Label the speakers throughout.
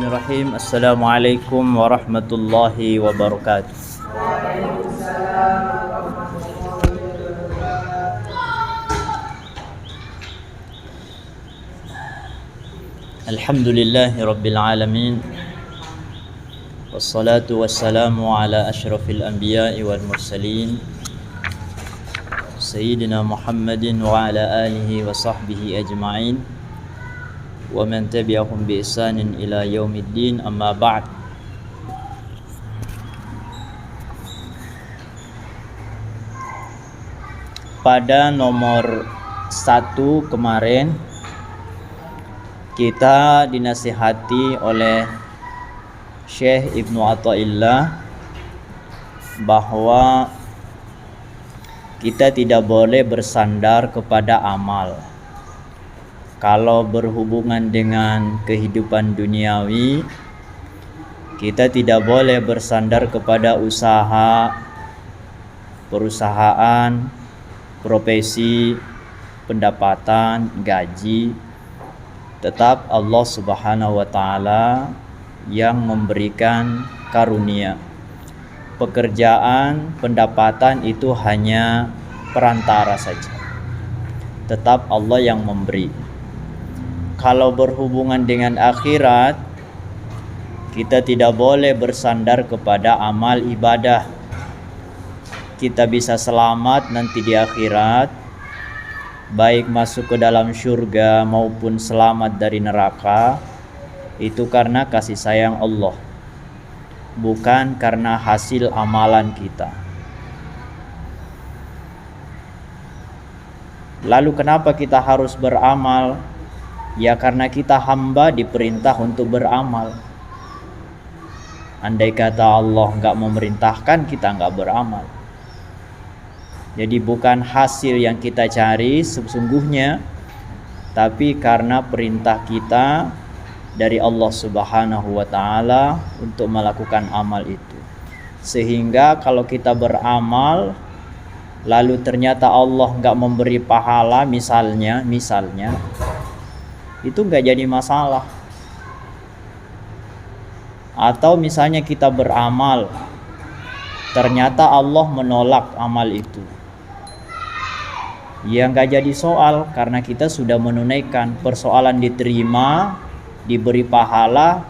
Speaker 1: Bismillahirrahmanirrahim. Assalamualaikum warahmatullahi wabarakatuh. Alhamdulillahi rabbil alamin. Wassalatu wassalamu ala asyrafil anbiya'i wal mursalin Sayyidina Muhammadin wa ala alihi wa sahbihi ajma'in wa man tabi'ahum bi ihsanin ila yaumiddin, amma ba'd. Pada nomor 1 kemarin kita dinasihati oleh Syekh Ibnu Athaillah bahwa kita tidak boleh bersandar kepada amal. Kalau berhubungan dengan kehidupan duniawi, kita tidak boleh bersandar kepada usaha, perusahaan, profesi, pendapatan, gaji. Tetap Allah Subhanahu wa Ta'ala yang memberikan karunia. Pekerjaan, pendapatan itu hanya perantara saja. Tetap Allah yang memberi. Kalau berhubungan dengan akhirat, kita tidak boleh bersandar kepada amal ibadah. Kita bisa selamat nanti di akhirat, baik masuk ke dalam surga maupun selamat dari neraka, itu karena kasih sayang Allah, bukan karena hasil amalan kita. Lalu kenapa kita harus beramal? Ya karena kita hamba diperintah untuk beramal. Andai kata Allah nggak memerintahkan, kita nggak beramal. Jadi bukan hasil yang kita cari sesungguhnya, tapi karena perintah kita dari Allah Subhanahu wa Ta'ala untuk melakukan amal itu. Sehingga kalau kita beramal lalu ternyata Allah nggak memberi pahala, misalnya itu nggak jadi masalah. Atau misalnya kita beramal ternyata Allah menolak amal itu, ya nggak jadi soal, karena kita sudah menunaikan. Persoalan diterima, diberi pahala,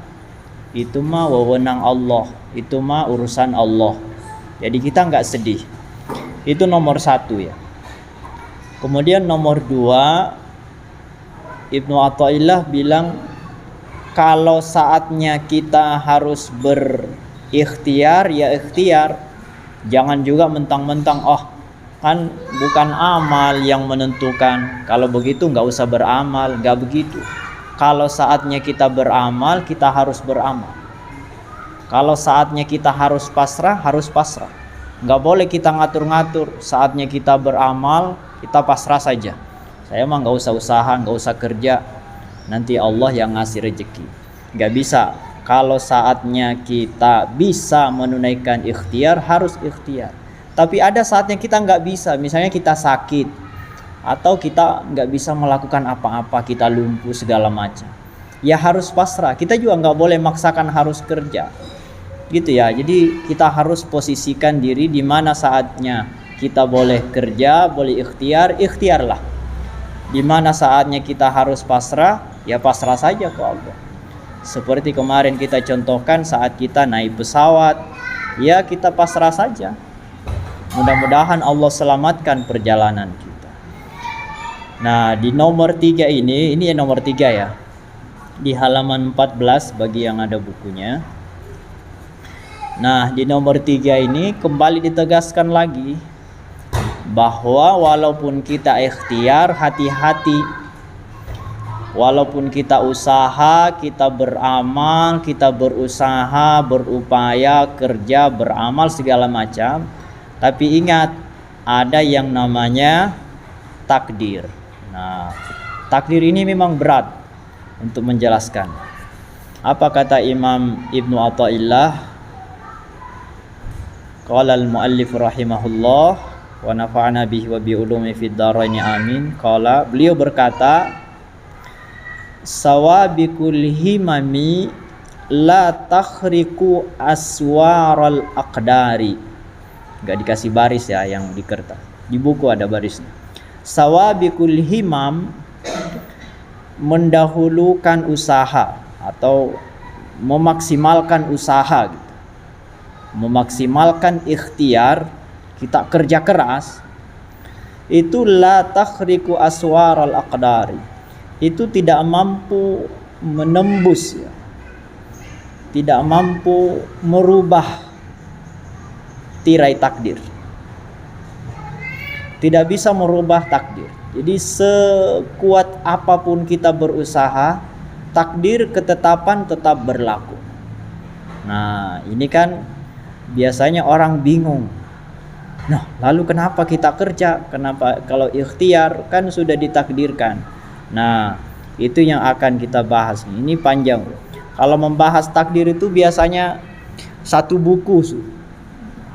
Speaker 1: itu mah wewenang Allah, itu mah urusan Allah. Jadi kita nggak sedih. Itu nomor 1 ya. Kemudian nomor 2, Ibnu Athaillah bilang kalau saatnya kita harus berikhtiar, ya ikhtiar. Jangan juga mentang-mentang kan bukan amal yang menentukan, kalau begitu nggak usah beramal. Nggak begitu. Kalau saatnya kita beramal, kita harus beramal. Kalau saatnya kita harus pasrah, harus pasrah. Nggak boleh kita ngatur-ngatur. Saatnya kita beramal, kita pasrah saja. Saya mah nggak usah usaha, nggak usah kerja, nanti Allah yang ngasih rezeki. Nggak bisa. Kalau saatnya kita bisa menunaikan ikhtiar, harus ikhtiar. Tapi ada saatnya kita nggak bisa. Misalnya kita sakit, atau kita nggak bisa melakukan apa-apa, kita lumpuh segala macam, ya harus pasrah. Kita juga nggak boleh maksakan harus kerja, gitu ya. Jadi kita harus posisikan diri di mana saatnya kita boleh kerja, boleh ikhtiar, ikhtiarlah. Di mana saatnya kita harus pasrah, ya pasrah saja ke Allah. Seperti kemarin kita contohkan saat kita naik pesawat, ya kita pasrah saja. Mudah-mudahan Allah selamatkan perjalanan kita. Nah, di nomor 3 ini nomor 3 ya. Di halaman 14 bagi yang ada bukunya. Nah, di nomor 3 ini kembali ditegaskan lagi bahwa walaupun kita ikhtiar, hati-hati. Walaupun kita usaha, kita beramal, kita berusaha, berupaya, kerja, beramal segala macam, tapi ingat ada yang namanya takdir. Nah, takdir ini memang berat untuk menjelaskan. Apa kata Imam Ibnu Athaillah? Qala al-muallif rahimahullah wa nafa'ana bihi wa bi ulumi fid dharain amin. Qala, beliau berkata, sawabiqul himami la takhriku aswaral aqdari. Enggak dikasih baris ya yang di kertas. Di buku ada barisnya. Sawabikul himam, mendahulukan usaha atau memaksimalkan usaha gitu. Memaksimalkan ikhtiar, kita kerja keras. Itu la takhriku aswaral aqdari. Itu tidak mampu menembus ya. Tidak mampu merubah tirai takdir. Tidak bisa merubah takdir. Jadi sekuat apapun kita berusaha, takdir ketetapan tetap berlaku. Nah, ini kan biasanya orang bingung. Nah, lalu kenapa kita kerja? Kenapa kalau ikhtiar kan sudah ditakdirkan? Nah, itu yang akan kita bahas. Ini panjang. Kalau membahas takdir itu biasanya satu buku.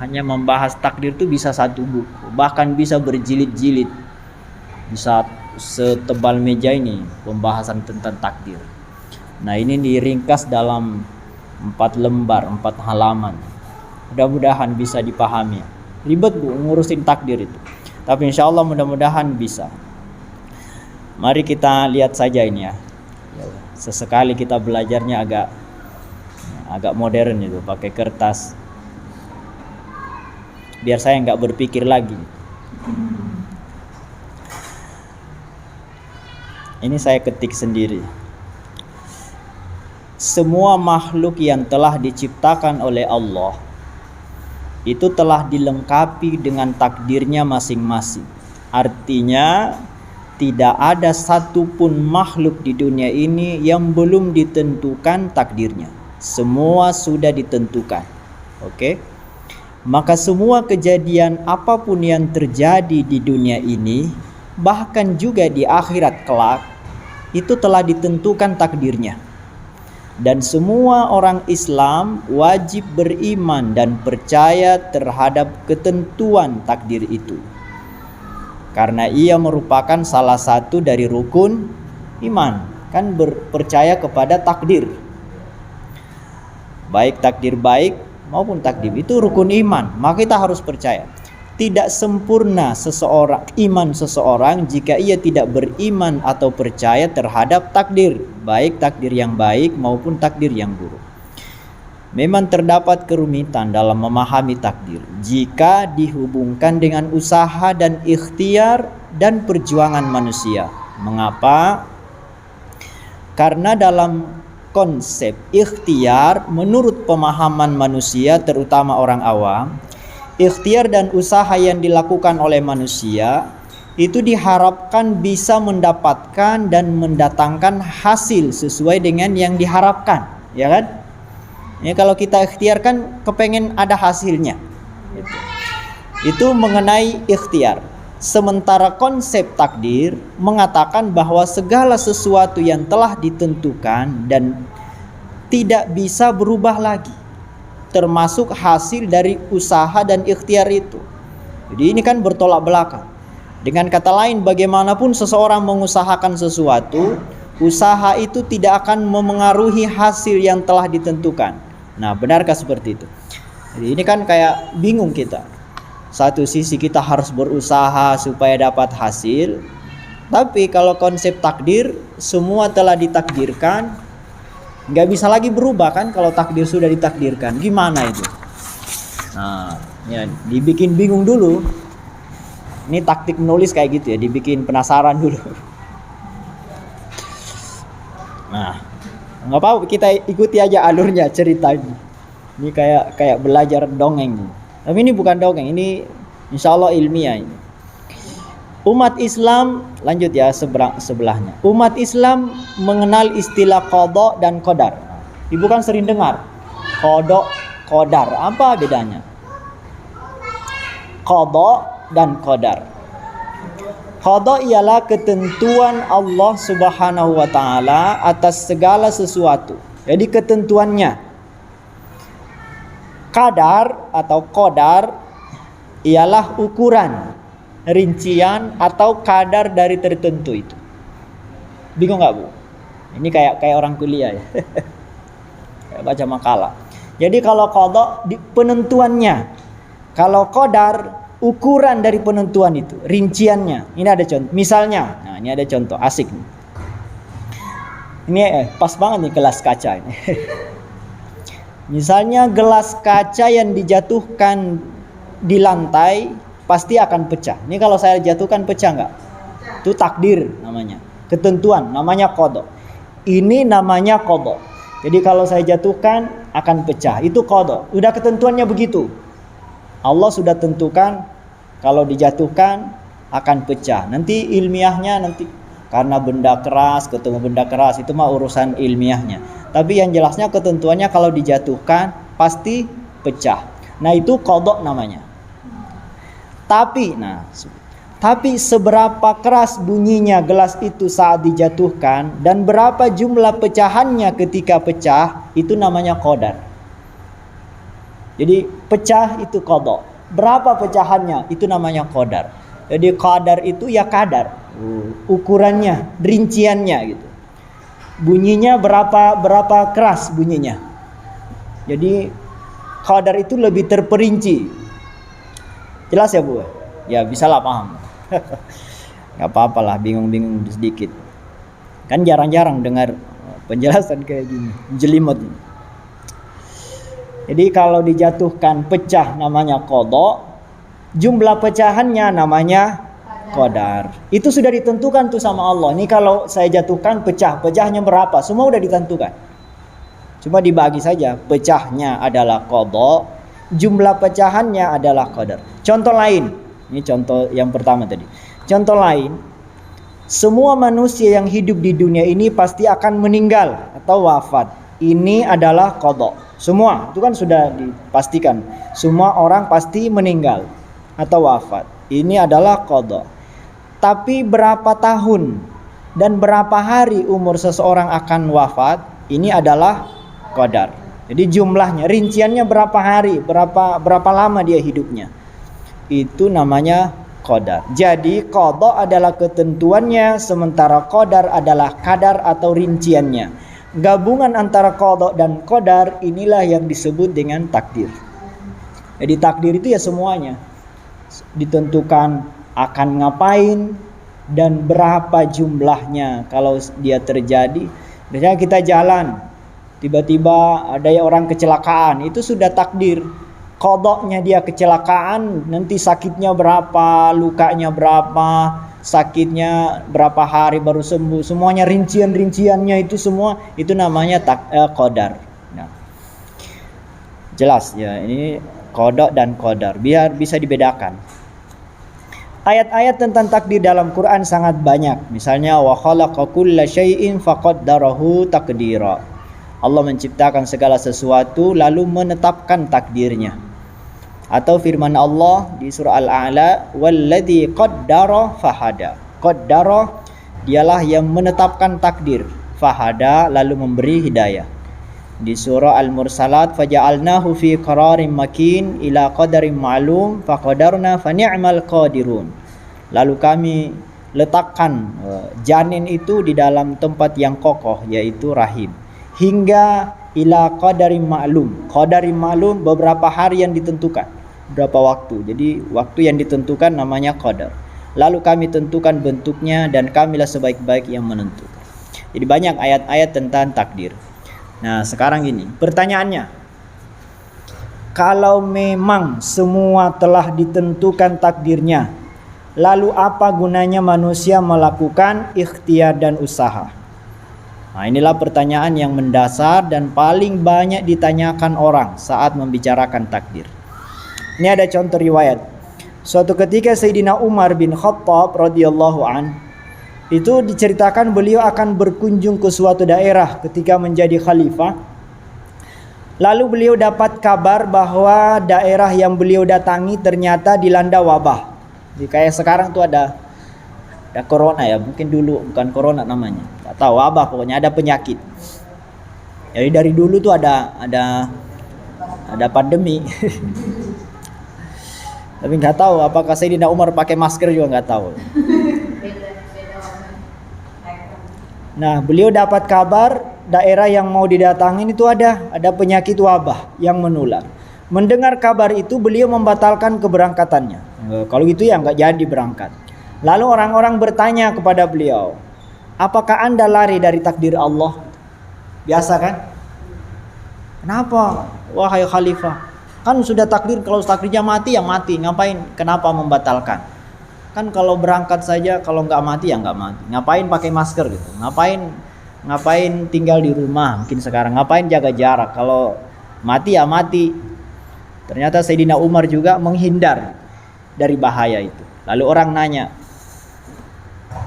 Speaker 1: Hanya membahas takdir itu bisa satu buku. Bahkan bisa berjilid-jilid. Bisa setebal meja ini pembahasan tentang takdir. Nah, ini diringkas dalam 4 lembar, 4 halaman. Mudah-mudahan bisa dipahami. Ribet Bu ngurusin takdir itu. Tapi insya Allah mudah-mudahan bisa. Mari kita lihat saja ini ya. Sesekali kita belajarnya agak modern itu, pakai kertas. Biar saya nggak berpikir lagi. Ini saya ketik sendiri. Semua makhluk yang telah diciptakan oleh Allah itu telah dilengkapi dengan takdirnya masing-masing. Artinya tidak ada satupun makhluk di dunia ini yang belum ditentukan takdirnya. Semua sudah ditentukan. Oke? Maka semua kejadian apapun yang terjadi di dunia ini, bahkan juga di akhirat kelak, itu telah ditentukan takdirnya. Dan semua orang Islam wajib beriman dan percaya terhadap ketentuan takdir itu. Karena ia merupakan salah satu dari rukun iman. Kan percaya kepada takdir. Baik takdir baik maupun takdir itu rukun iman. Maka kita harus percaya. Tidak sempurna iman seseorang jika ia tidak beriman atau percaya terhadap takdir, baik takdir yang baik maupun takdir yang buruk. Memang terdapat kerumitan dalam memahami takdir jika dihubungkan dengan usaha dan ikhtiar dan perjuangan manusia. Mengapa? Karena dalam konsep ikhtiar menurut pemahaman manusia, terutama orang awam, ikhtiar dan usaha yang dilakukan oleh manusia itu diharapkan bisa mendapatkan dan mendatangkan hasil sesuai dengan yang diharapkan, ya kan? Ya, kalau kita ikhtiar kan kepengen ada hasilnya. Itu mengenai ikhtiar. Sementara konsep takdir mengatakan bahwa segala sesuatu yang telah ditentukan dan tidak bisa berubah lagi, termasuk hasil dari usaha dan ikhtiar itu. Jadi ini kan bertolak belakang. Dengan kata lain, bagaimanapun seseorang mengusahakan sesuatu, usaha itu tidak akan memengaruhi hasil yang telah ditentukan. Nah, benarkah seperti itu? Jadi ini kan kayak bingung kita. Satu sisi kita harus berusaha supaya dapat hasil, tapi kalau konsep takdir semua telah ditakdirkan, nggak bisa lagi berubah kan kalau takdir sudah ditakdirkan. Gimana itu? Nah, ya dibikin bingung dulu. Ini taktik menulis kayak gitu ya, dibikin penasaran dulu. Nah, nggak apa-apa, kita ikuti aja alurnya ceritanya. Ini kayak belajar dongeng. Tapi ini bukan dongeng, ini insya Allah ilmiah ini. Umat Islam, lanjut ya sebelahnya. Umat Islam mengenal istilah qada dan qadar. Ibu kan sering dengar qada, qadar. Apa bedanya? Qada dan qadar. Qada ialah ketentuan Allah Subhanahu wa taala atas segala sesuatu. Jadi ketentuannya. Qadar atau qadar ialah ukuran, rincian atau kadar dari tertentu itu. Bingung nggak Bu? Ini kayak orang kuliah ya. Saya baca makalah. Jadi kalau qada penentuannya, kalau qadar ukuran dari penentuan itu, rinciannya. Ini ada contoh. Misalnya, nah ini ada contoh asik nih. Ini pas banget nih gelas kaca ini. Misalnya gelas kaca yang dijatuhkan di lantai pasti akan pecah. Ini kalau saya jatuhkan pecah nggak? Itu takdir namanya. Ketentuan namanya qada. Ini namanya qada. Jadi kalau saya jatuhkan akan pecah. Itu qada. Udah ketentuannya begitu. Allah sudah tentukan kalau dijatuhkan akan pecah. Nanti ilmiahnya nanti karena benda keras ketemu benda keras itu mah urusan ilmiahnya. Tapi yang jelasnya ketentuannya kalau dijatuhkan pasti pecah. Nah itu qada namanya. Tapi seberapa keras bunyinya gelas itu saat dijatuhkan dan berapa jumlah pecahannya ketika pecah itu namanya qadar. Jadi pecah itu qada. Berapa pecahannya itu namanya qadar. Jadi qadar itu ya kadar. Ukurannya, rinciannya gitu. Bunyinya berapa keras bunyinya. Jadi qadar itu lebih terperinci. Jelas ya Bu? Ya bisalah paham. Gak apa-apalah bingung-bingung sedikit. Kan jarang-jarang dengar penjelasan kayak gini, jelimet. Jadi kalau dijatuhkan pecah namanya qada, jumlah pecahannya namanya qadar. Itu sudah ditentukan tuh sama Allah. Ini kalau saya jatuhkan pecahnya berapa? Semua udah ditentukan. Cuma dibagi saja. Pecahnya adalah qada, jumlah pecahannya adalah qadar. Contoh lain. Ini contoh yang pertama tadi. Contoh lain. Semua manusia yang hidup di dunia ini pasti akan meninggal atau wafat. Ini adalah qada. Semua itu kan sudah dipastikan. Semua orang pasti meninggal atau wafat. Ini adalah qada. Tapi berapa tahun dan berapa hari umur seseorang akan wafat, ini adalah qadar. Jadi jumlahnya, rinciannya berapa hari, berapa lama dia hidupnya. Itu namanya qadar. Jadi qada adalah ketentuannya, sementara qadar adalah kadar atau rinciannya. Gabungan antara qada dan qadar inilah yang disebut dengan takdir. Jadi takdir itu ya semuanya. Ditentukan akan ngapain dan berapa jumlahnya kalau dia terjadi. Misalnya kita jalan, tiba-tiba ada orang kecelakaan, itu sudah takdir. Qadanya dia kecelakaan, nanti sakitnya berapa, lukanya berapa, sakitnya berapa hari baru sembuh, semuanya rinciannya itu semua itu namanya qadar. Nah, jelas ya, ini qada dan qadar biar bisa dibedakan. Ayat-ayat tentang takdir dalam Quran sangat banyak. Misalnya wa khalaqa kulla syai'in faqaddarahu taqdira. Allah menciptakan segala sesuatu lalu menetapkan takdirnya. Atau firman Allah di surah Al-A'la, walladzi qaddara fahada. Qaddara dialah yang menetapkan takdir, fahada lalu memberi hidayah. Di surah Al-Mursalat, faja'alnahu fi qararin makin ila qadarin ma'lum faqadarna fa ni'mal qadirun. Lalu kami letakkan janin itu di dalam tempat yang kokoh, yaitu rahim, hingga ila qadarin ma'lum. Qadarin ma'lum beberapa hari yang ditentukan, berapa waktu. Jadi waktu yang ditentukan namanya qadar. Lalu kami tentukan bentuknya dan kamilah sebaik-baik yang menentukan. Jadi banyak ayat-ayat tentang takdir. Nah sekarang gini, pertanyaannya, kalau memang semua telah ditentukan takdirnya, lalu apa gunanya manusia melakukan ikhtiar dan usaha? Nah inilah pertanyaan yang mendasar dan paling banyak ditanyakan orang saat membicarakan takdir. Ini ada contoh riwayat. Suatu ketika Sayyidina Umar bin Khattab radhiyallahu an, itu diceritakan beliau akan berkunjung ke suatu daerah ketika menjadi khalifah. Lalu beliau dapat kabar bahwa daerah yang beliau datangi ternyata dilanda wabah. Jadi kayak sekarang tuh ada corona ya, mungkin dulu bukan corona namanya, nggak tahu, wabah pokoknya, ada penyakit. Jadi dari dulu tuh ada pandemi. Tapi nggak tahu apakah Sayyidina Umar pakai masker juga nggak tahu. Nah beliau dapat kabar
Speaker 2: daerah yang mau didatangin itu ada penyakit wabah yang menular. Mendengar kabar itu beliau membatalkan keberangkatannya. Kalau gitu ya nggak jadi berangkat. Lalu orang-orang bertanya kepada beliau, apakah Anda lari dari takdir Allah? Biasa kan? Kenapa? Wahai khalifah, kan sudah takdir, kalau takdirnya mati ya mati. Ngapain? Kenapa membatalkan? Kan kalau berangkat saja, kalau nggak mati ya nggak mati. Ngapain pakai masker gitu? Ngapain tinggal di rumah? Mungkin sekarang ngapain jaga jarak? Kalau mati ya mati. Ternyata Sayyidina Umar juga menghindar dari bahaya itu. Lalu orang nanya,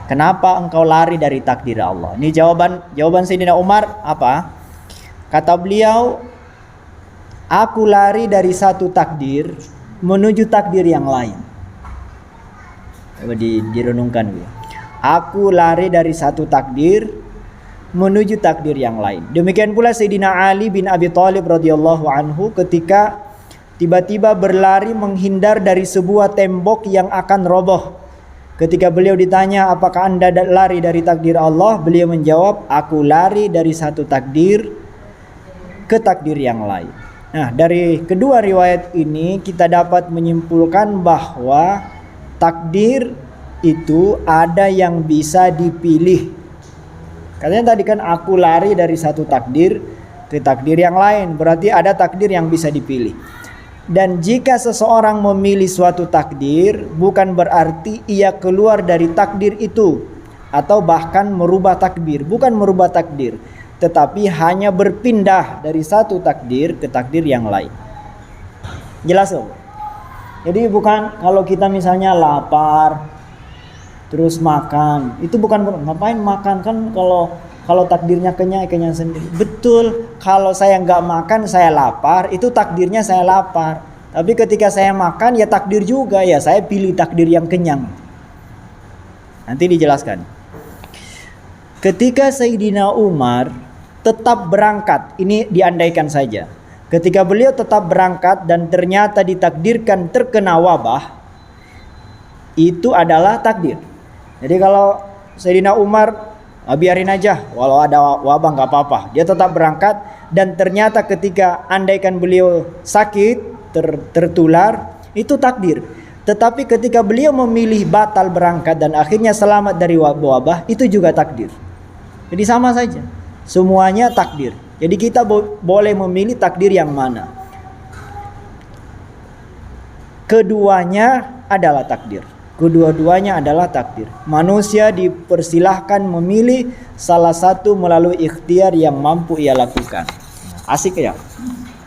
Speaker 2: kenapa engkau lari dari takdir Allah? Ini jawaban Sayyidina Umar apa? Kata beliau, aku lari dari satu takdir menuju takdir yang lain. Coba direnungkan ya. Aku lari dari satu takdir menuju takdir yang lain. Demikian pula Sayyidina Ali bin Abi Thalib radhiyallahu anhu ketika tiba-tiba berlari menghindar dari sebuah tembok yang akan roboh. Ketika beliau ditanya, apakah Anda lari dari takdir Allah? Beliau menjawab, aku lari dari satu takdir ke takdir yang lain. Nah, dari kedua riwayat ini kita dapat menyimpulkan bahwa takdir itu ada yang bisa dipilih. Katanya tadi kan aku lari dari satu takdir ke takdir yang lain. Berarti ada takdir yang bisa dipilih. Dan jika seseorang memilih suatu takdir, bukan berarti ia keluar dari takdir itu atau bahkan merubah takdir. Bukan merubah takdir, tetapi hanya berpindah dari satu takdir ke takdir yang lain. Jelas Om? Jadi bukan kalau kita misalnya lapar terus makan, itu bukan ngapain makan, kan kalau takdirnya kenyang sendiri. Betul, kalau saya nggak makan saya lapar, itu takdirnya saya lapar. Tapi ketika saya makan ya takdir juga, ya saya pilih takdir yang kenyang. Nanti dijelaskan. Ketika Sayyidina Umar tetap berangkat, ini diandaikan saja. Ketika beliau tetap berangkat dan ternyata ditakdirkan terkena wabah, itu adalah takdir. Jadi kalau Sayyidina Umar, biarin aja, walau ada wabah nggak apa-apa, dia tetap berangkat. Dan ternyata ketika andaikan beliau sakit, tertular, itu takdir. Tetapi ketika beliau memilih batal berangkat dan akhirnya selamat dari wabah, itu juga takdir. Jadi sama saja, semuanya takdir. Jadi kita boleh memilih takdir yang mana. Keduanya adalah takdir. Kedua-duanya adalah takdir. Manusia dipersilahkan memilih salah satu melalui ikhtiar yang mampu ia lakukan. Asik ya?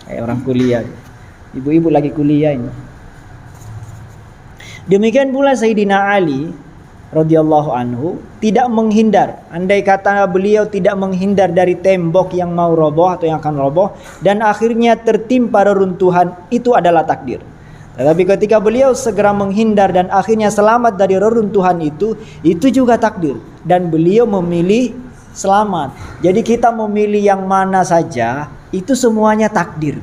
Speaker 2: Kayak orang kuliah. Ibu-ibu lagi kuliah ini. Demikian pula Sayyidina Ali radhiyallahu anhu tidak menghindar. Andai kata beliau tidak menghindar dari tembok yang mau roboh atau yang akan roboh dan akhirnya tertimpa reruntuhan, itu adalah takdir. Tetapi ketika beliau segera menghindar dan akhirnya selamat dari reruntuhan itu juga takdir. Dan beliau memilih selamat. Jadi kita memilih yang mana saja, itu semuanya takdir.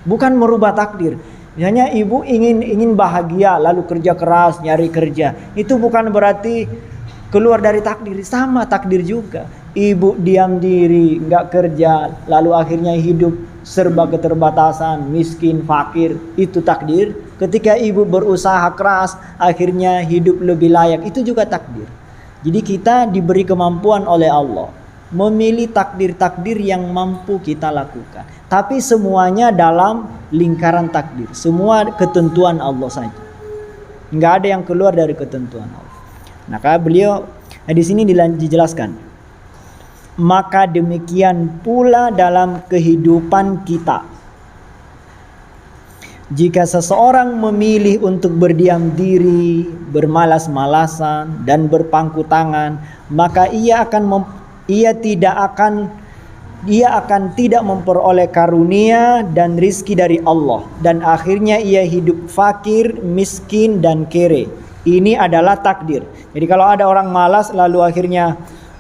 Speaker 2: Bukan merubah takdir. Misalnya ibu ingin bahagia lalu kerja keras nyari kerja, itu bukan berarti keluar dari takdir. Sama takdir juga. Ibu diam diri nggak kerja lalu akhirnya hidup serba keterbatasan, miskin, fakir, itu takdir. Ketika ibu berusaha keras akhirnya hidup lebih layak, itu juga takdir. Jadi kita diberi kemampuan oleh Allah memilih takdir-takdir yang mampu kita lakukan. Tapi semuanya dalam lingkaran takdir. Semua ketentuan Allah saja. Nggak ada yang keluar dari ketentuan Allah. Maka beliau di sini dijelaskan. Maka demikian pula dalam kehidupan kita. Jika seseorang memilih untuk berdiam diri, bermalas-malasan dan berpangku tangan, maka ia akan tidak memperoleh karunia dan rizki dari Allah, dan akhirnya ia hidup fakir, miskin dan kere. Ini adalah takdir. Jadi kalau ada orang malas lalu akhirnya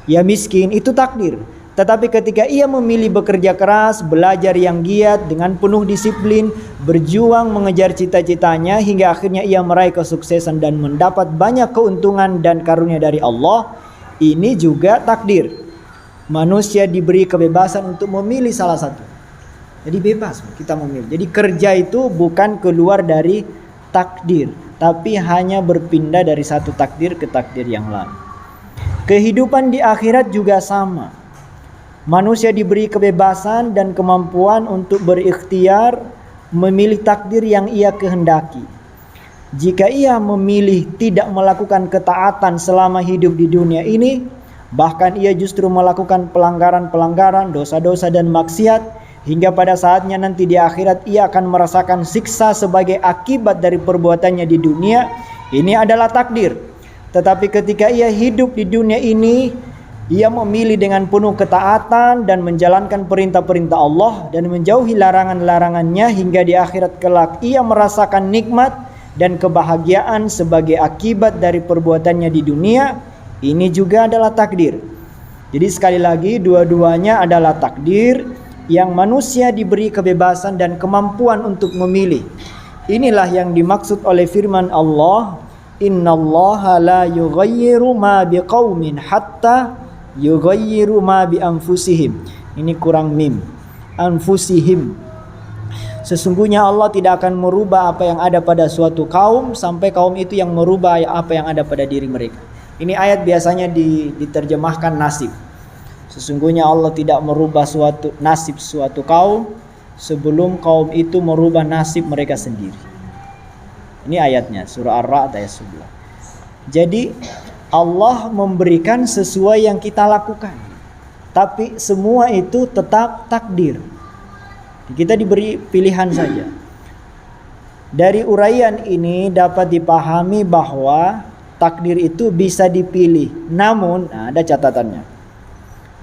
Speaker 2: ia miskin, itu takdir. Tetapi ketika ia memilih bekerja keras, belajar yang giat dengan penuh disiplin, berjuang mengejar cita-citanya hingga akhirnya ia meraih kesuksesan dan mendapat banyak keuntungan dan karunia dari Allah, ini juga takdir. Manusia diberi kebebasan untuk memilih salah satu. Jadi bebas kita memilih. Jadi kerja itu bukan keluar dari takdir, tapi hanya berpindah dari satu takdir ke takdir yang lain. Kehidupan di akhirat juga sama. Manusia diberi kebebasan dan kemampuan untuk berikhtiar memilih takdir yang ia kehendaki. Jika ia memilih tidak melakukan ketaatan selama hidup di dunia ini, bahkan ia justru melakukan pelanggaran-pelanggaran, dosa-dosa dan maksiat, hingga pada saatnya nanti di akhirat ia akan merasakan siksa sebagai akibat dari perbuatannya di dunia. Ini adalah takdir. Tetapi ketika ia hidup di dunia ini, ia memilih dengan penuh ketaatan dan menjalankan perintah-perintah Allah dan menjauhi larangan-larangannya, hingga di akhirat kelak ia merasakan nikmat dan kebahagiaan sebagai akibat dari perbuatannya di dunia. Ini juga adalah takdir. Jadi sekali lagi, dua-duanya adalah takdir yang manusia diberi kebebasan dan kemampuan untuk memilih. Inilah yang dimaksud oleh firman Allah, innallaha la yughayyiru ma biqaumin hatta yughayyiru ma bi anfusihim. Ini kurang mim. Anfusihim. Sesungguhnya Allah tidak akan merubah apa yang ada pada suatu kaum sampai kaum itu yang merubah apa yang ada pada diri mereka. Ini ayat biasanya diterjemahkan nasib. Sesungguhnya Allah tidak merubah nasib suatu kaum sebelum kaum itu merubah nasib mereka sendiri. Ini ayatnya, surah Ar-Ra'd ayat 11. Jadi Allah memberikan sesuai yang kita lakukan, tapi semua itu tetap takdir. Kita diberi pilihan saja. Dari uraian ini dapat dipahami bahwa takdir itu bisa dipilih. Namun, ada catatannya.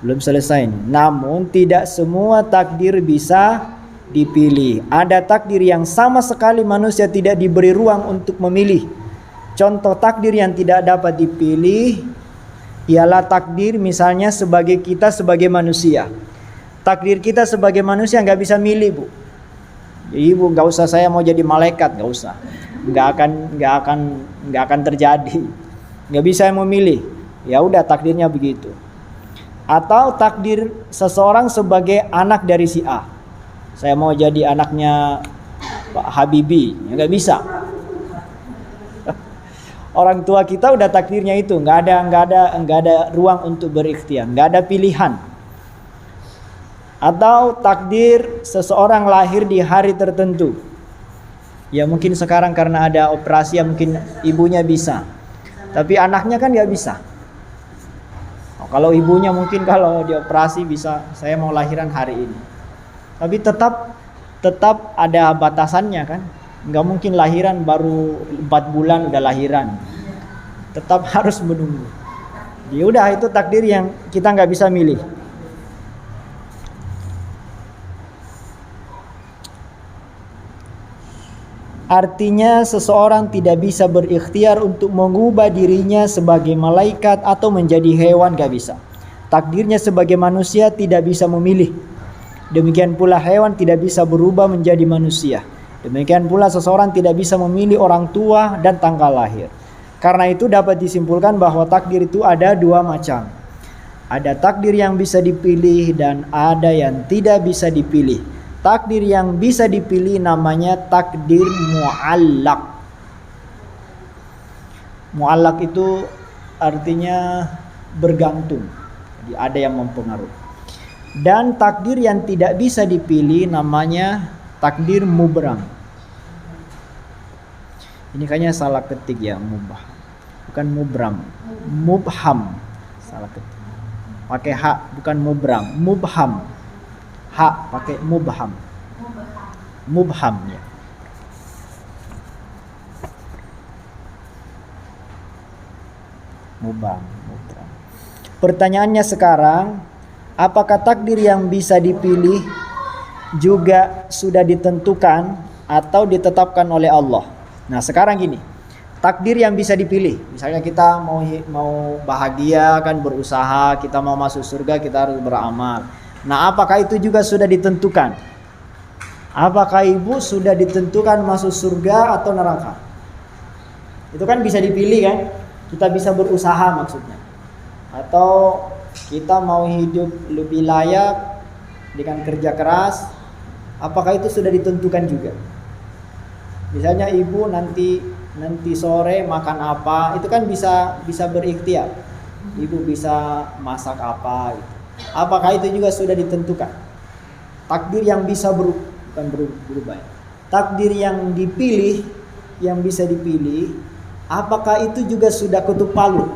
Speaker 2: Belum selesai ini. Namun tidak semua takdir bisa dipilih. Ada takdir yang sama sekali manusia tidak diberi ruang untuk memilih. Contoh takdir yang tidak dapat dipilih ialah takdir misalnya kita sebagai manusia. Takdir kita sebagai manusia nggak bisa milih, Bu. Jadi Bu, nggak usah saya mau jadi malaikat, nggak usah. Nggak akan terjadi. Nggak bisa memilih. Ya udah, takdirnya begitu. Atau takdir seseorang sebagai anak dari si A. Saya mau jadi anaknya Pak Habibie, ya nggak bisa. Orang tua kita udah takdirnya itu, nggak ada ruang untuk berikhtiar, nggak ada pilihan. Atau takdir seseorang lahir di hari tertentu. Ya mungkin sekarang karena ada operasi ya mungkin ibunya bisa, tapi anaknya kan nggak bisa. Kalau ibunya mungkin kalau dioperasi bisa, saya mau lahiran hari ini. Tapi tetap ada batasannya kan. Nggak mungkin lahiran baru 4 bulan udah lahiran. Tetap harus menunggu. Ya udah, itu takdir yang kita nggak bisa milih. Artinya seseorang tidak bisa berikhtiar untuk mengubah dirinya sebagai malaikat atau menjadi hewan, gak bisa. Takdirnya sebagai manusia tidak bisa memilih. Demikian pula hewan tidak bisa berubah menjadi manusia. Demikian pula seseorang tidak bisa memilih orang tua dan tanggal lahir. Karena itu dapat disimpulkan bahwa takdir itu ada dua macam. Ada takdir yang bisa dipilih dan ada yang tidak bisa dipilih. Takdir yang bisa dipilih namanya takdir mu'allaq. Mu'allaq itu artinya bergantung. Jadi ada yang mempengaruhi. Dan takdir yang tidak bisa dipilih namanya takdir mubram. Ini kayaknya salah ketik ya, mubah. Bukan mubram, mubham. Salah ketik. Pakai ha, bukan mubram, mubham. Ha pakai mubham. Mubham ya. Mubham. Pertanyaannya sekarang, apakah takdir yang bisa dipilih juga sudah ditentukan atau ditetapkan oleh Allah? Nah, sekarang gini. Takdir yang bisa dipilih. Misalnya kita mau bahagia kan, berusaha, kita mau masuk surga, kita harus beramal. Nah, apakah itu juga sudah ditentukan? Apakah ibu sudah ditentukan masuk surga atau neraka? Itu kan bisa dipilih kan? Kita bisa berusaha maksudnya. Atau kita mau hidup lebih layak dengan kerja keras, apakah itu sudah ditentukan juga? Misalnya ibu nanti sore makan apa, itu kan bisa berikhtiar. Ibu bisa masak apa gitu. Apakah itu juga sudah ditentukan? Takdir yang bisa berubah. Takdir yang dipilih, yang bisa dipilih, apakah itu juga sudah ketuk palu?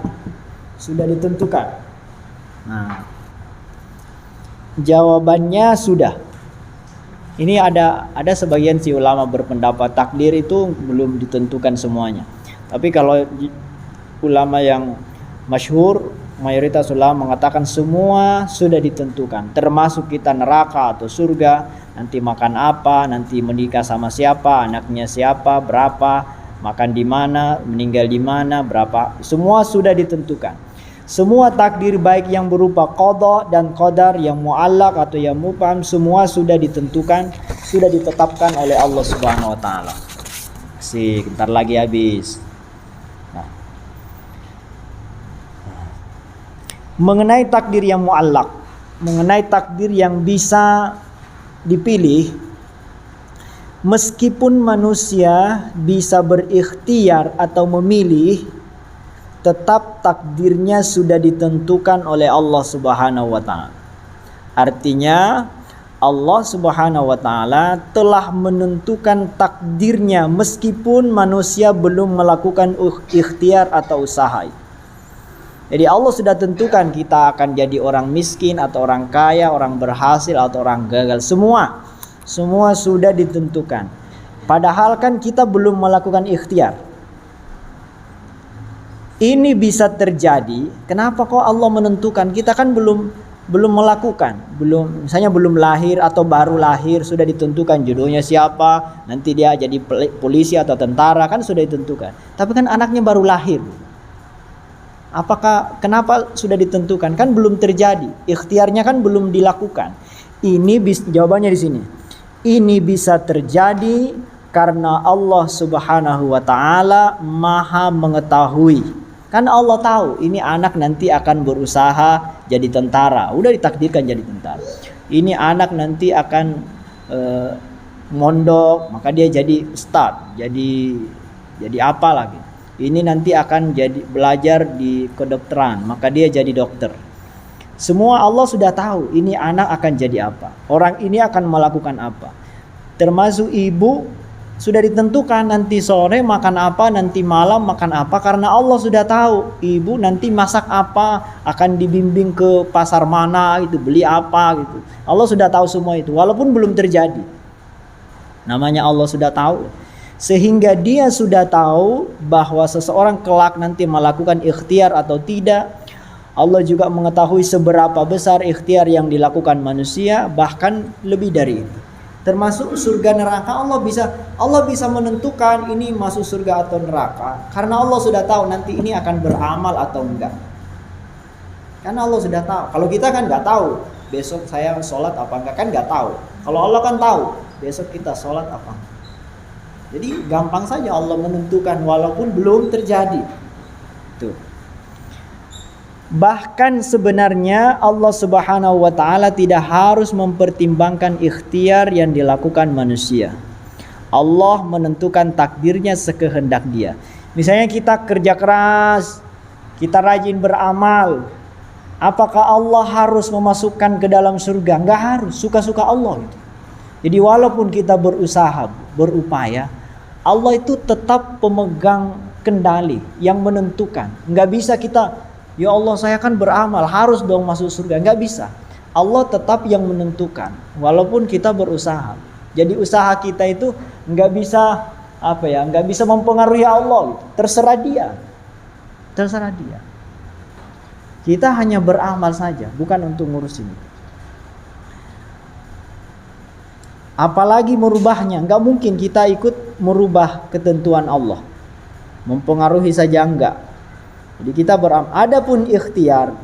Speaker 2: Sudah ditentukan? Nah, jawabannya sudah. Ini ada sebagian si ulama berpendapat takdir itu belum ditentukan semuanya. Tapi kalau ulama yang masyhur, mayoritas ulama mengatakan semua sudah ditentukan, termasuk kita neraka atau surga, nanti makan apa, nanti menikah sama siapa, anaknya siapa, berapa, makan di mana, meninggal di mana, berapa, semua sudah ditentukan. Semua takdir baik yang berupa qada dan qadar, yang muallaq atau yang mubham, semua sudah ditentukan, sudah ditetapkan oleh Allah Subhanahu wa taala. Bentar lagi habis. Nah. Mengenai takdir yang muallaq, mengenai takdir yang bisa dipilih, meskipun manusia bisa berikhtiar atau memilih, tetap takdirnya sudah ditentukan oleh Allah Subhanahu wa taala. Artinya Allah Subhanahu wa taala telah menentukan takdirnya meskipun manusia belum melakukan ikhtiar atau usaha. Jadi Allah sudah tentukan kita akan jadi orang miskin atau orang kaya, orang berhasil atau orang gagal. Semua sudah ditentukan. Padahal kan kita belum melakukan ikhtiar. Ini bisa terjadi. Kenapa kok Allah menentukan? Kita kan belum melakukan, misalnya belum lahir atau baru lahir sudah ditentukan jodohnya siapa, nanti dia jadi polisi atau tentara, kan sudah ditentukan. Tapi kan anaknya baru lahir. Kenapa sudah ditentukan? Kan belum terjadi. Ikhtiarnya kan belum dilakukan. Jawabannya di sini. Ini bisa terjadi karena Allah Subhanahu wa taala Maha mengetahui. Kan Allah tahu ini anak nanti akan berusaha jadi tentara, udah ditakdirkan jadi tentara. Ini anak nanti akan mondok, maka dia jadi ustadz, jadi apa lagi. Ini nanti akan jadi belajar di kedokteran, maka dia jadi dokter. Semua Allah sudah tahu ini anak akan jadi apa, orang ini akan melakukan apa. Termasuk ibu sudah ditentukan nanti sore makan apa, nanti malam makan apa, karena Allah sudah tahu ibu nanti masak apa, akan dibimbing ke pasar mana gitu, beli apa gitu. Allah sudah tahu semua itu walaupun belum terjadi. Namanya Allah sudah tahu, sehingga dia sudah tahu bahwa seseorang kelak nanti melakukan ikhtiar atau tidak. Allah juga mengetahui seberapa besar ikhtiar yang dilakukan manusia, bahkan lebih dari itu. Termasuk surga neraka, Allah bisa menentukan ini masuk surga atau neraka karena Allah sudah tahu nanti ini akan beramal atau enggak. Karena Allah sudah tahu. Kalau kita kan nggak tahu besok saya sholat apa enggak, kan nggak tahu. Kalau Allah kan tahu besok kita sholat apa enggak. Jadi gampang saja Allah menentukan walaupun belum terjadi. Tuh. Bahkan sebenarnya Allah Subhanahu wa taala tidak harus mempertimbangkan ikhtiar yang dilakukan manusia. Allah menentukan takdirnya sekehendak Dia. Misalnya kita kerja keras, kita rajin beramal, apakah Allah harus memasukkan ke dalam surga? Enggak harus, suka-suka Allah gitu. Jadi walaupun kita berusaha, berupaya, Allah itu tetap pemegang kendali yang menentukan. Enggak bisa kita, ya Allah saya kan beramal harus dong masuk surga, nggak bisa. Allah tetap yang menentukan walaupun kita berusaha. Jadi usaha kita itu nggak bisa nggak bisa mempengaruhi Allah gitu. Terserah dia. Kita hanya beramal saja, bukan untuk ngurus ini. Apalagi merubahnya, nggak mungkin kita ikut merubah ketentuan Allah. Mempengaruhi saja enggak. Jadi kita beramal. Adapun ikhtiar,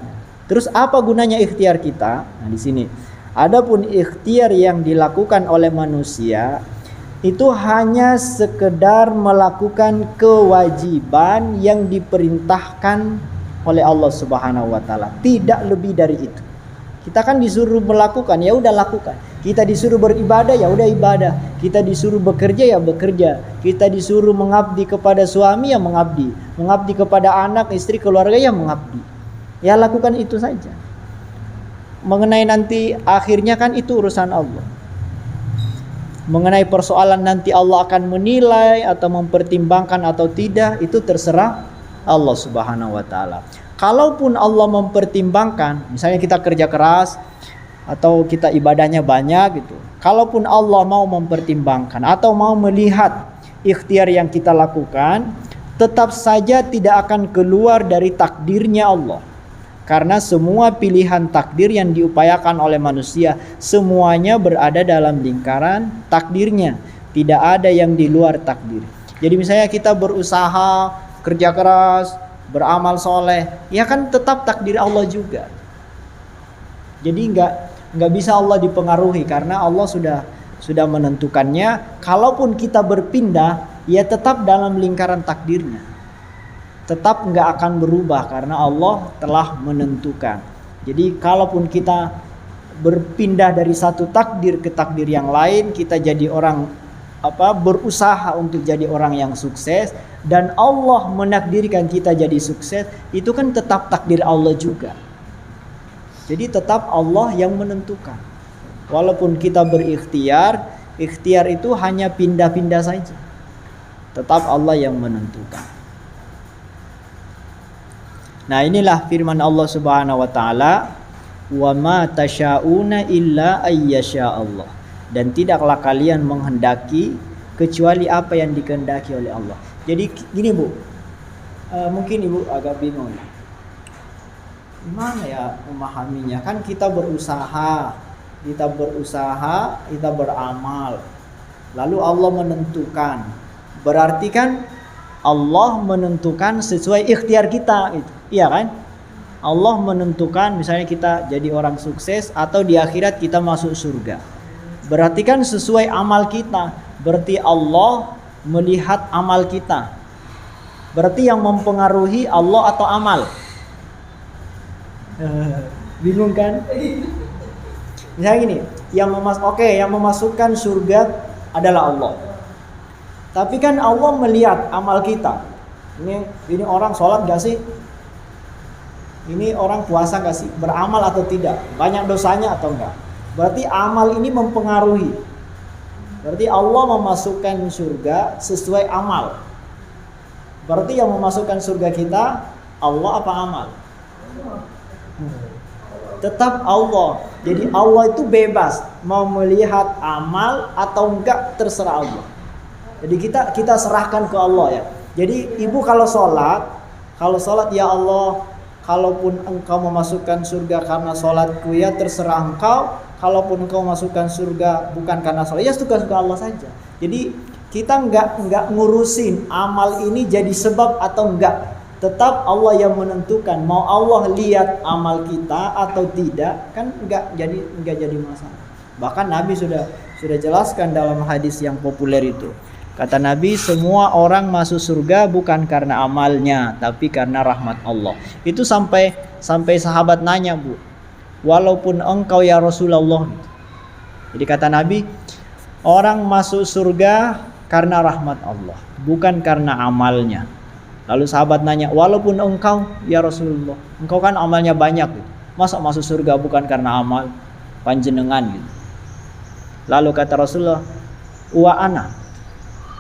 Speaker 2: terus apa gunanya ikhtiar kita? Nah di sini. Adapun ikhtiar yang dilakukan oleh manusia itu hanya sekedar melakukan kewajiban yang diperintahkan oleh Allah Subhanahu wa taala, tidak lebih dari itu. Kita kan disuruh melakukan, ya udah lakukan. Kita disuruh beribadah, ya udah ibadah. Kita disuruh bekerja, ya bekerja. Kita disuruh mengabdi kepada suami, ya mengabdi. Mengabdi kepada anak, istri, keluarga, ya mengabdi. Ya lakukan itu saja. Mengenai nanti akhirnya kan itu urusan Allah. Mengenai persoalan nanti Allah akan menilai atau mempertimbangkan atau tidak, itu terserah Allah Subhanahu wa taala. Kalaupun Allah mempertimbangkan, misalnya kita kerja keras atau kita ibadahnya banyak gitu. Kalaupun Allah mau mempertimbangkan atau mau melihat ikhtiar yang kita lakukan, tetap saja tidak akan keluar dari takdirnya Allah. Karena semua pilihan takdir yang diupayakan oleh manusia, semuanya berada dalam lingkaran takdirnya. Tidak ada yang di luar takdir. Jadi misalnya kita berusaha, kerja keras, beramal soleh, ya kan tetap takdir Allah juga. Jadi nggak bisa Allah dipengaruhi karena Allah sudah menentukannya. Kalaupun kita berpindah, ya tetap dalam lingkaran takdirnya. Tetap nggak akan berubah karena Allah telah menentukan. Jadi kalaupun kita berpindah dari satu takdir ke takdir yang lain, kita jadi orang berusaha untuk jadi orang yang sukses, dan Allah menakdirkan kita jadi sukses, itu kan tetap takdir Allah juga. Jadi tetap Allah yang menentukan. Walaupun kita berikhtiar, ikhtiar itu hanya pindah-pindah saja. Tetap Allah yang menentukan. Nah, inilah firman Allah Subhanahu wa taala, "Wa ma tasyauna illa ayyasha Allah." Dan tidaklah kalian menghendaki kecuali apa yang dikehendaki oleh Allah. Jadi gini Bu, mungkin Ibu agak bingung. Gimana ya memahaminya? Kan kita berusaha, kita beramal. Lalu Allah menentukan. Berarti kan Allah menentukan sesuai ikhtiar kita itu. Iya kan? Allah menentukan misalnya kita jadi orang sukses atau di akhirat kita masuk surga. Berarti kan sesuai amal kita. Berarti Allah melihat amal kita. Berarti yang mempengaruhi Allah atau amal? Bingung kan? Misalnya gini, yang memasukkan surga adalah Allah. Tapi kan Allah melihat amal kita. Ini orang sholat gak sih? Ini orang puasa gak sih? Beramal atau tidak? Banyak dosanya atau enggak? Berarti amal ini mempengaruhi. Berarti Allah memasukkan surga sesuai amal. Berarti yang memasukkan surga kita Allah apa amal? Tetap Allah. Jadi Allah itu bebas mau melihat amal atau enggak, terserah Allah. Jadi kita serahkan ke Allah ya. Jadi ibu kalau sholat ya Allah, kalaupun engkau memasukkan surga karena sholatku, ya terserah engkau. Kalaupun engkau masukkan surga bukan karena sholat, ya suka Allah saja. Jadi kita enggak ngurusin amal ini jadi sebab atau enggak. Tetap Allah yang menentukan. Mau Allah lihat amal kita atau tidak, kan enggak jadi masalah. Bahkan Nabi sudah jelaskan dalam hadis yang populer itu. Kata Nabi, semua orang masuk surga bukan karena amalnya, tapi karena rahmat Allah. Itu sampai sahabat nanya, Bu, walaupun engkau ya Rasulullah. Jadi kata Nabi, orang masuk surga karena rahmat Allah, bukan karena amalnya. Lalu sahabat nanya, walaupun engkau ya Rasulullah, engkau kan amalnya banyak, masa masuk surga bukan karena amal panjenengan gitu. Lalu kata Rasulullah, wa ana,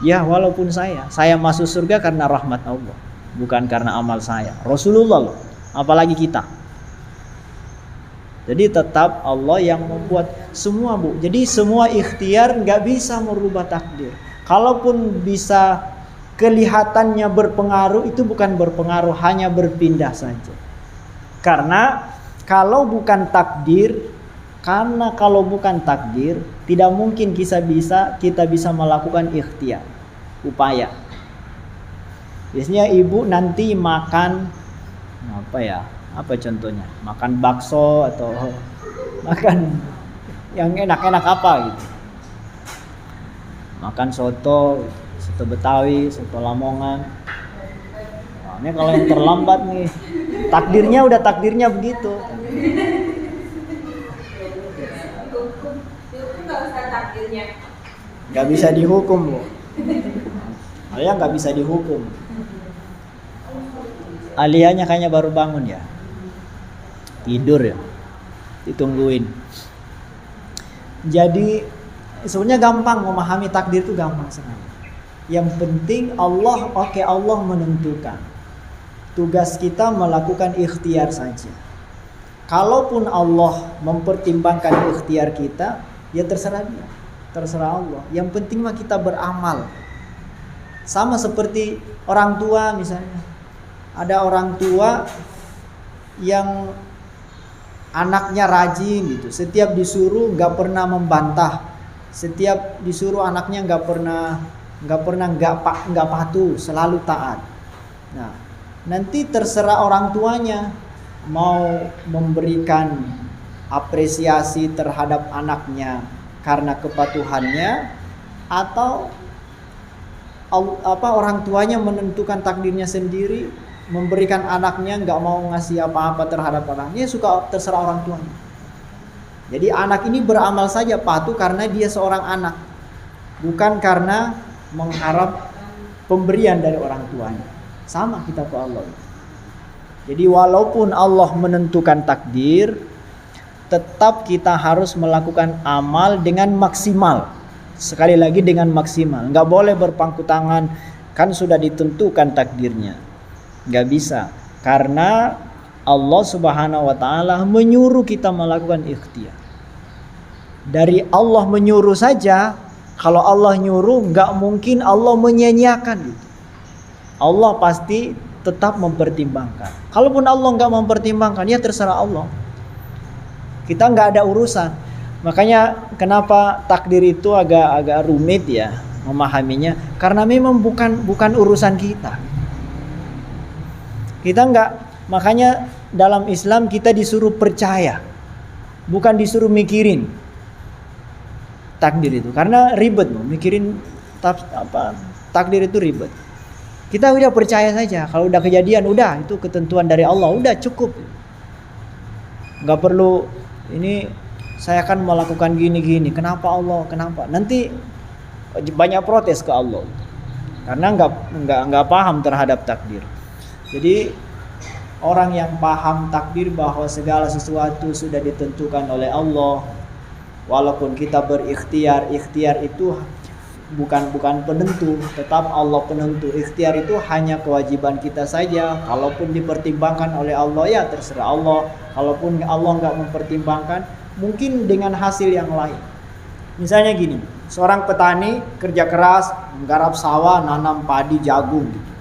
Speaker 2: ya walaupun saya masuk surga karena rahmat Allah, bukan karena amal saya. Rasulullah loh, apalagi kita. Jadi tetap Allah yang membuat semua, Bu. Jadi semua ikhtiar nggak bisa merubah takdir. Kalaupun bisa kelihatannya berpengaruh, itu bukan berpengaruh, hanya berpindah saja. Karena kalau bukan takdir, tidak mungkin kita bisa melakukan ikhtiar, upaya. Biasanya ibu nanti makan apa contohnya? Makan bakso atau makan yang enak-enak apa gitu. Makan soto Betawi, soto Lamongan. Nah, ini kalau yang terlambat nih Takdirnya udah takdirnya begitu. Nggak bisa dihukum, Bu. Alia nggak bisa dihukum. Alianya kayaknya baru bangun ya. Tidur ya. Ditungguin. Jadi sebenarnya gampang memahami takdir itu, gampang sekali. Yang penting Allah menentukan. Tugas kita melakukan ikhtiar saja. Kalaupun Allah mempertimbangkan ikhtiar kita, ya terserah dia, terserah Allah. Yang penting mah kita beramal. Sama seperti orang tua misalnya. Ada orang tua yang anaknya rajin gitu. Setiap disuruh nggak pernah membantah. Setiap disuruh anaknya nggak patuh, selalu taat. Nah, nanti terserah orang tuanya mau memberikan apresiasi terhadap anaknya karena kepatuhannya, atau orang tuanya menentukan takdirnya sendiri, memberikan anaknya nggak mau ngasih apa-apa terhadap anaknya, suka terserah orang tuanya. Jadi anak ini beramal saja patuh karena dia seorang anak, bukan karena mengharap pemberian dari orang tuanya. Sama kita ke Allah. Jadi walaupun Allah menentukan takdir, tetap kita harus melakukan amal dengan maksimal. Sekali lagi dengan maksimal. Nggak boleh berpangku tangan, kan sudah ditentukan takdirnya. Nggak bisa. Karena Allah Subhanahu wa ta'ala menyuruh kita melakukan ikhtiar. Dari Allah menyuruh saja, kalau Allah nyuruh nggak mungkin Allah menyia-nyiakan gitu. Allah pasti tetap mempertimbangkan. Kalaupun Allah nggak mempertimbangkan, ya terserah Allah. Kita nggak ada urusan. Makanya kenapa takdir itu agak rumit ya memahaminya, karena memang bukan urusan kita. Kita nggak, makanya dalam Islam kita disuruh percaya, bukan disuruh mikirin takdir itu, karena ribet loh mikirin takdir itu ribet. Kita udah percaya saja, kalau udah kejadian udah itu ketentuan dari Allah, udah cukup. Nggak perlu ini saya akan melakukan gini-gini, kenapa Allah, kenapa? Nanti banyak protes ke Allah karena nggak paham terhadap takdir. Jadi orang yang paham takdir bahwa segala sesuatu sudah ditentukan oleh Allah, walaupun kita berikhtiar, ikhtiar itu bukan penentu, tetap Allah penentu. Ikhtiar itu hanya kewajiban kita saja. Kalaupun dipertimbangkan oleh Allah, ya terserah Allah. Kalaupun Allah nggak mempertimbangkan, mungkin dengan hasil yang lain. Misalnya gini, seorang petani kerja keras, menggarap sawah, nanam padi, jagung gitu.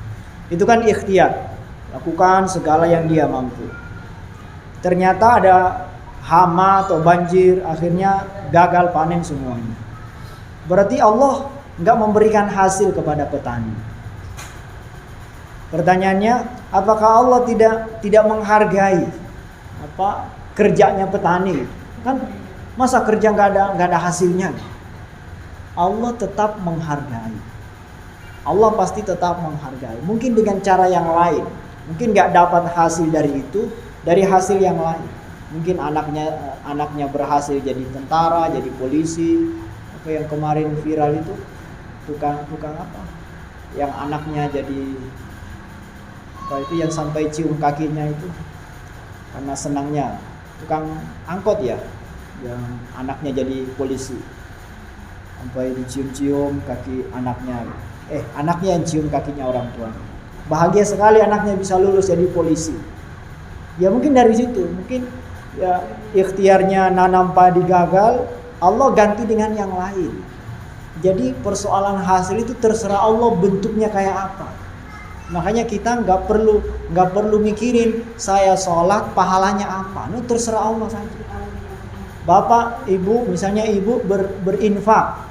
Speaker 2: Itu kan ikhtiar, lakukan segala yang dia mampu. Ternyata ada hama atau banjir, akhirnya gagal panen semuanya. Berarti Allah nggak memberikan hasil kepada petani. Pertanyaannya, apakah Allah tidak menghargai kerjanya petani? Kan masa kerja nggak ada hasilnya? Allah tetap menghargai. Allah pasti tetap menghargai. Mungkin dengan cara yang lain. Mungkin nggak dapat hasil dari itu, dari hasil yang lain. Mungkin anaknya berhasil jadi tentara, jadi polisi. Apa yang kemarin viral itu, tukang apa? Yang anaknya jadi itu yang sampai cium kakinya itu karena senangnya. Tukang angkot ya, yang anaknya jadi polisi, sampai dicium-cium kaki anaknya. Anaknya yang cium kakinya orang tua. Bahagia sekali anaknya bisa lulus jadi polisi. Ya mungkin dari situ, mungkin ya ikhtiarnya nanam padi gagal, Allah ganti dengan yang lain. Jadi persoalan hasil itu terserah Allah bentuknya kayak apa. Makanya kita nggak perlu mikirin saya sholat pahalanya apa. Itu terserah Allah saja. Bapak, ibu, misalnya ibu berinfak,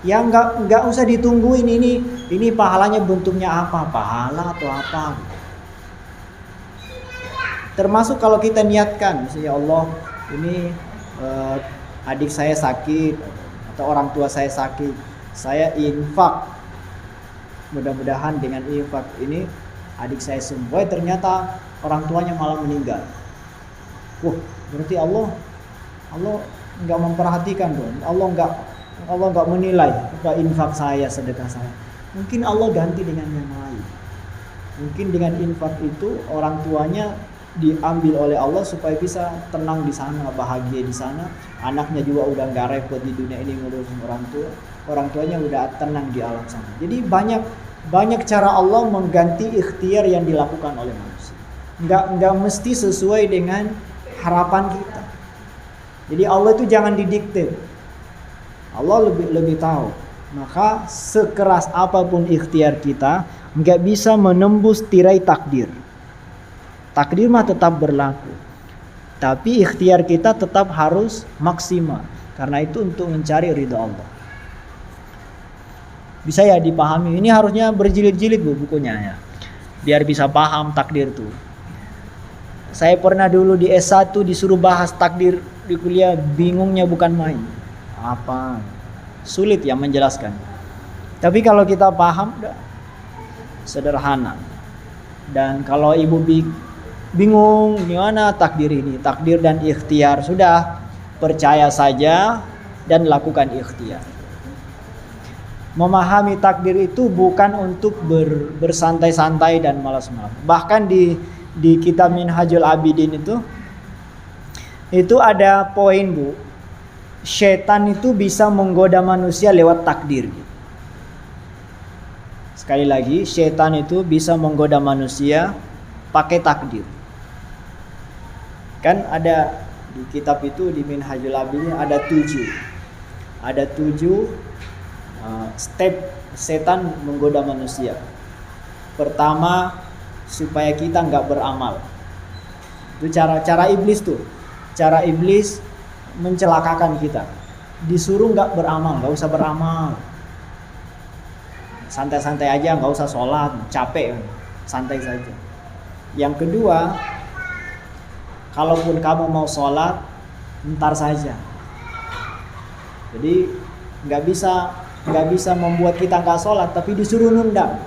Speaker 2: ya nggak usah ditungguin ini pahalanya bentuknya apa, pahala atau apa. Termasuk kalau kita niatkan, misalnya Allah ini adik saya sakit atau orang tua saya sakit, saya infak. Mudah-mudahan dengan infak ini adik saya sembuh, ternyata orang tuanya malah meninggal. Wah, berarti Allah nggak memperhatikan dong. Allah nggak menilai apa infak saya, sedekah saya. Mungkin Allah ganti dengan yang lain. Mungkin dengan infak itu orang tuanya diambil oleh Allah supaya bisa tenang di sana, bahagia di sana. Anaknya juga udah nggak repot di dunia ini ngurusin orang tua. Orang tuanya udah tenang di alam sana. Jadi banyak cara Allah mengganti ikhtiar yang dilakukan oleh manusia. Nggak mesti sesuai dengan harapan kita. Jadi Allah itu jangan didikte. Allah lebih tahu. Maka sekeras apapun ikhtiar kita, nggak bisa menembus tirai takdir. Takdir mah tetap berlaku, tapi ikhtiar kita tetap harus maksimal. Karena itu untuk mencari ridha Allah. Bisa ya dipahami. Ini harusnya berjilid-jilid bu bukunya ya, biar bisa paham takdir tuh. Saya pernah dulu di S1 disuruh bahas takdir di kuliah, bingungnya bukan main. Apa? Sulit ya menjelaskan. Tapi kalau kita paham, udah sederhana. Dan kalau ibu bingung gimana takdir ini, takdir dan ikhtiar, sudah percaya saja dan lakukan ikhtiar. Memahami takdir itu bukan untuk bersantai-santai dan malas-malas. Bahkan di kitab Minhajul Abidin itu ada poin bu, setan itu bisa menggoda manusia lewat takdir. Sekali lagi, setan itu bisa menggoda manusia pakai takdir. Kan ada di kitab itu, di Minhajul Abidin ada 7 step setan menggoda manusia. Pertama, supaya kita nggak beramal. Itu cara iblis tuh. Cara iblis mencelakakan kita. Disuruh nggak beramal, nggak usah beramal. Santai-santai aja, nggak usah sholat, capek, santai saja. Yang kedua, kalaupun kamu mau sholat, ntar saja. Jadi nggak bisa membuat kita nggak sholat, tapi disuruh nunda.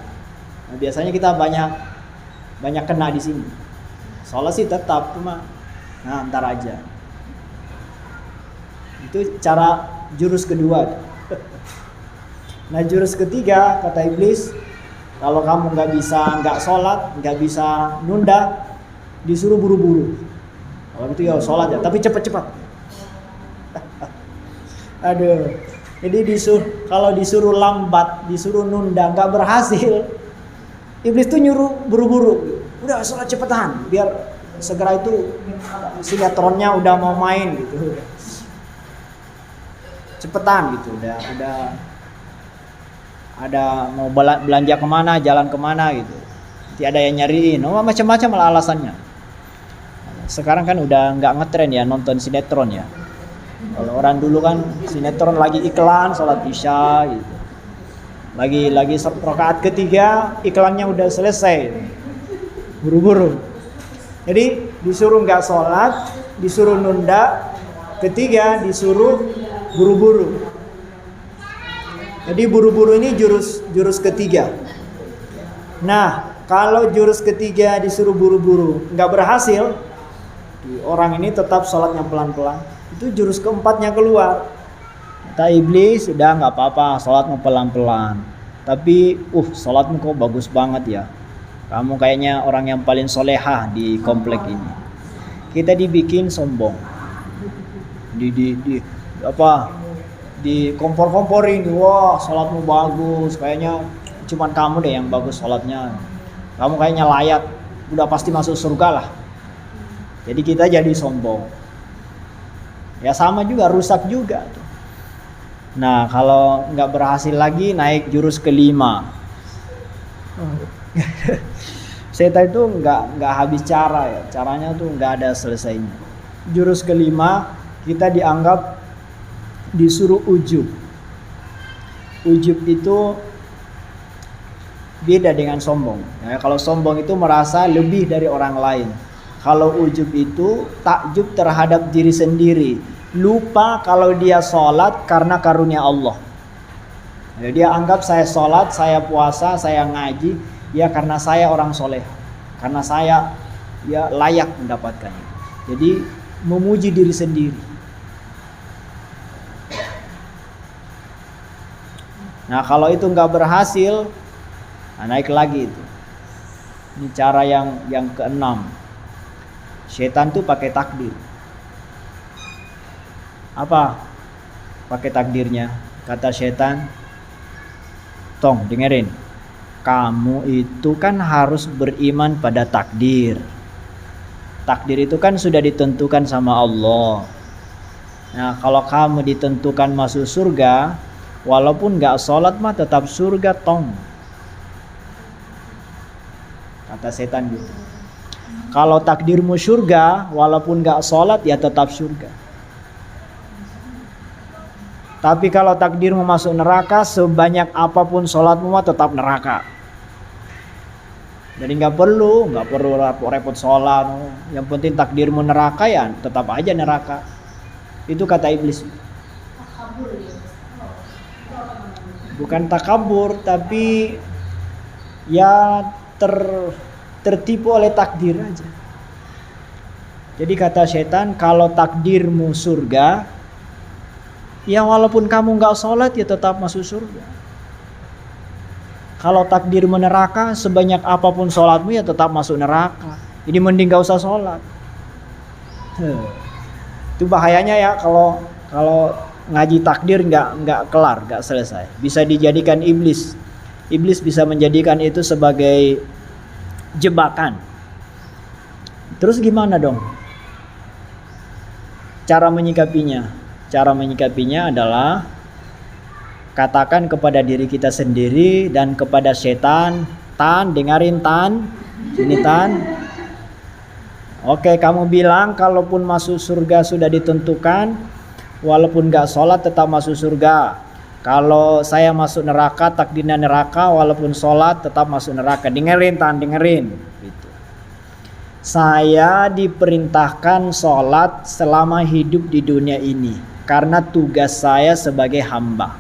Speaker 2: Nah, biasanya kita banyak kena di sini. Sholat sih tetap, cuma ntar aja. Itu cara jurus kedua. Nah jurus ketiga kata iblis, kalau kamu nggak sholat, nggak bisa nunda, disuruh buru-buru. Kalau itu ya sholat ya, tapi cepat-cepat. Aduh, jadi kalau disuruh lambat, disuruh nunda, nggak berhasil, iblis tuh nyuruh buru-buru. Udah sholat cepetan, biar segera itu sinetronnya udah mau main gitu. Cepetan gitu, udah ada mau belanja kemana, jalan kemana gitu. Nanti ada yang nyariin, macam-macam lah alasannya. Sekarang kan udah nggak ngetren ya nonton sinetron ya. Kalau orang dulu kan sinetron lagi iklan sholat isya gitu. Lagi rakaat ketiga iklannya udah selesai, buru-buru. Jadi disuruh nggak sholat, disuruh nunda, ketiga disuruh buru-buru. Jadi buru-buru ini jurus ketiga. Nah, kalau jurus ketiga disuruh buru-buru nggak berhasil, orang ini tetap sholatnya pelan-pelan. Itu jurus keempatnya keluar. Kata iblis, udah nggak apa-apa, sholatmu pelan-pelan. Tapi, sholatmu kok bagus banget ya. Kamu kayaknya orang yang paling solehah di komplek ini. Kita dibikin sombong. Di kompor-komporin, wah sholatmu bagus, kayaknya cuman kamu deh yang bagus sholatnya, kamu kayaknya layak, udah pasti masuk surga lah. Jadi kita jadi sombong ya, sama juga rusak juga tuh. Nah kalau nggak berhasil lagi, naik jurus kelima. Setan itu nggak habis cara ya, caranya tuh nggak ada selesainya. Jurus kelima, kita dianggap disuruh ujub. Ujub itu beda dengan sombong. Ya, kalau sombong itu merasa lebih dari orang lain. Kalau ujub itu takjub terhadap diri sendiri. Lupa kalau dia sholat karena karunia Allah. Ya, dia anggap saya sholat, saya puasa, saya ngaji, Ya karena saya orang soleh, karena saya ya layak mendapatkan itu. Jadi memuji diri sendiri. Nah kalau itu nggak berhasil, naik lagi itu. Ini cara yang keenam. Setan tuh pakai takdir. Apa? Pakai takdirnya. Kata setan, tong dengerin. Kamu itu kan harus beriman pada takdir. Takdir itu kan sudah ditentukan sama Allah. Nah kalau kamu ditentukan masuk surga, walaupun gak sholat mah tetap surga tong. Kata setan gitu. Kalau takdirmu surga, walaupun gak sholat ya tetap surga. Tapi kalau takdirmu masuk neraka, sebanyak apapun sholatmu mah tetap neraka. Jadi nggak perlu repot sholat. Yang penting takdirmu neraka ya tetap aja neraka. Itu kata iblis. Bukan takabur, tapi ya tertipu oleh takdir aja. Jadi kata setan, kalau takdirmu surga, ya walaupun kamu nggak sholat ya tetap masuk surga. Kalau takdirmu neraka, sebanyak apapun sholatmu ya tetap masuk neraka. Jadi mending gak usah sholat. Itu bahayanya ya kalau ngaji takdir nggak kelar, nggak selesai. Bisa dijadikan iblis. Iblis bisa menjadikan itu sebagai jebakan. Terus gimana dong? Cara menyikapinya? Cara menyikapinya adalah katakan kepada diri kita sendiri dan kepada setan, Tan, dengerin Tan, sini Tan. Oke, kamu bilang kalaupun masuk surga sudah ditentukan, walaupun gak sholat tetap masuk surga. Kalau saya masuk neraka, takdirnya neraka, walaupun sholat tetap masuk neraka. Dengerin Tan, dengerin. Gitu. Saya diperintahkan sholat selama hidup di dunia ini karena tugas saya sebagai hamba.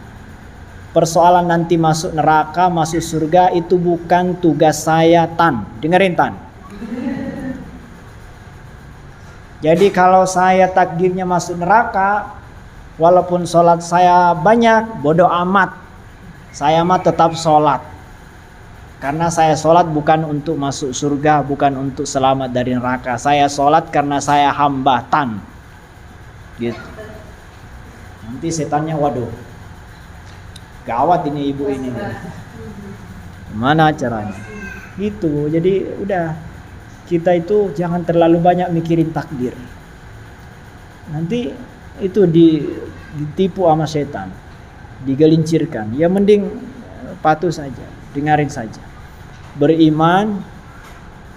Speaker 2: Persoalan nanti masuk neraka, masuk surga itu bukan tugas saya Tan. Dengerin Tan. Jadi kalau saya takdirnya masuk neraka, walaupun sholat saya banyak, bodoh amat. Saya mah tetap sholat. Karena saya sholat bukan untuk masuk surga, bukan untuk selamat dari neraka. Saya sholat karena saya hamba Tan. Gitu. Nanti setannya waduh. Gawat ini ibu ini. Gimana caranya? Gitu. Jadi udah, kita itu jangan terlalu banyak mikirin takdir. Nanti itu ditipu sama setan, digelincirkan. Ya mending patuh saja, dengarin saja. Beriman,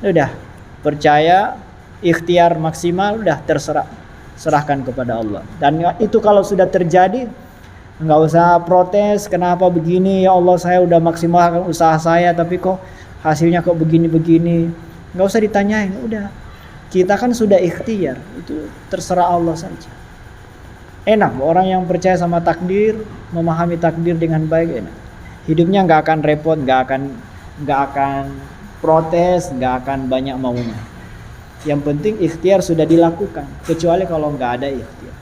Speaker 2: udah percaya, ikhtiar maksimal, udah terserah, serahkan kepada Allah. Dan itu kalau sudah terjadi, nggak usah protes, kenapa begini ya Allah, saya udah maksimalkan usaha saya tapi kok hasilnya kok begini-begini. Nggak usah ditanyain, udah kita kan sudah ikhtiar, itu terserah Allah saja. Enak orang yang percaya sama takdir, memahami takdir dengan baik, enak. Hidupnya nggak akan repot, nggak akan protes, nggak akan banyak maunya. Yang penting ikhtiar sudah dilakukan, kecuali kalau nggak ada ikhtiar.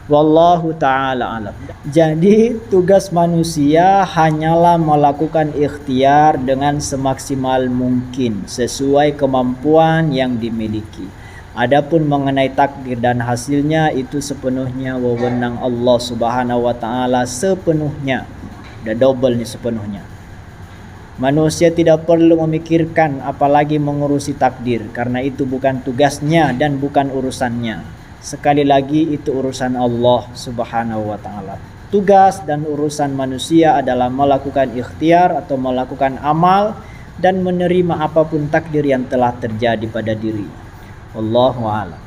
Speaker 2: Wallahu ta'ala alam. Jadi tugas manusia hanyalah melakukan ikhtiar dengan semaksimal mungkin sesuai kemampuan yang dimiliki. Adapun mengenai takdir dan hasilnya itu sepenuhnya wewenang Allah Subhanahu wa taala sepenuhnya. Udah double nih sepenuhnya. Manusia tidak perlu memikirkan apalagi mengurusi takdir karena itu bukan tugasnya dan bukan urusannya. Sekali lagi itu urusan Allah Subhanahu wa taala. Tugas dan urusan manusia adalah melakukan ikhtiar atau melakukan amal dan menerima apapun takdir yang telah terjadi pada diri. Wallahu a'lam.